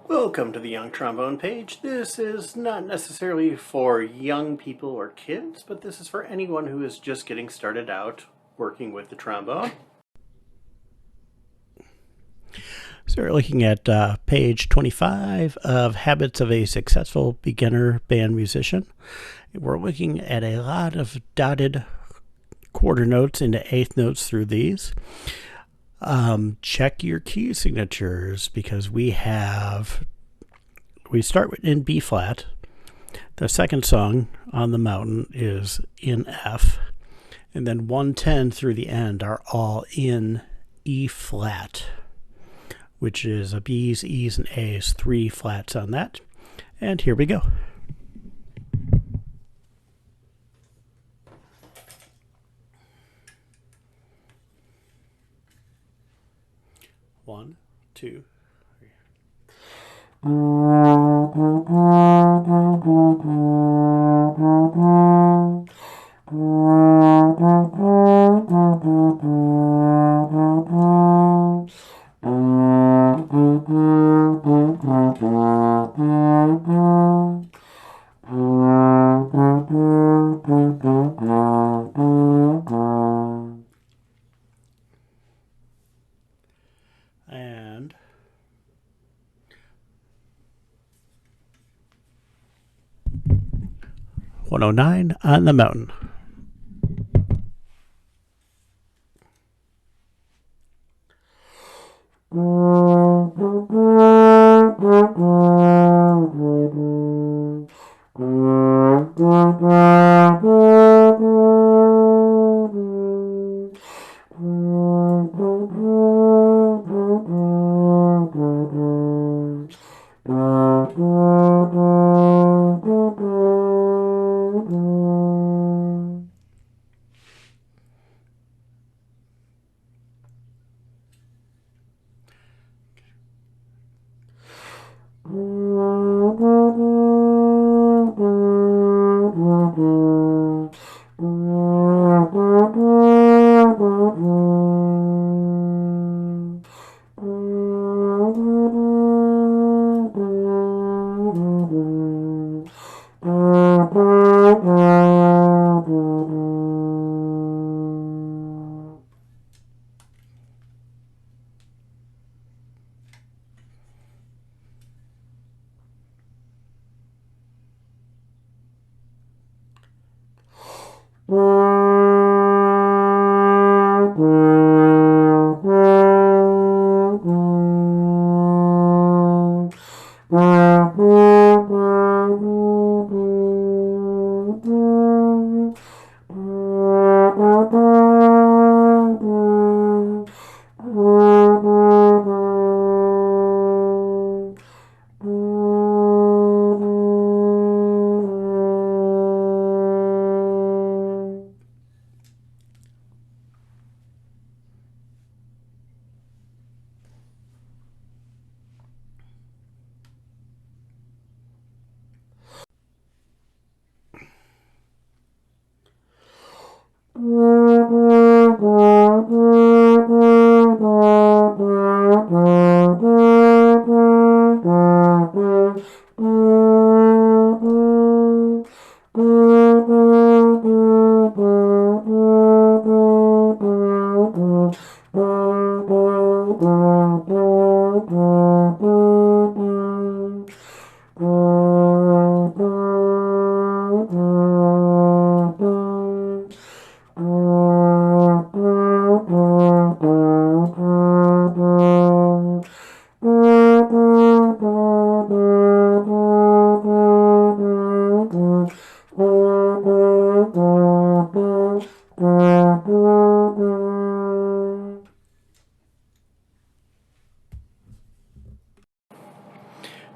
Welcome to the Young Trombone page. This is not necessarily for young people or kids, but this is for anyone who is just getting started out working with the trombone. So we're looking at page 25 of Habits of a Successful Beginner Band Musician. We're looking at a lot of dotted quarter notes into eighth notes through these. Check your key signatures because we start in B flat. The second song, On the Mountain, is in F, and then 110 through the end are all in E flat, which is a B's, E's, and A's, 3 flats on that. And here we go. One, two, three. And 109 on the mountain.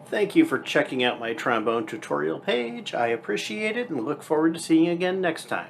Thank you for checking out my trombone tutorial page. I appreciate it and look forward to seeing you again next time.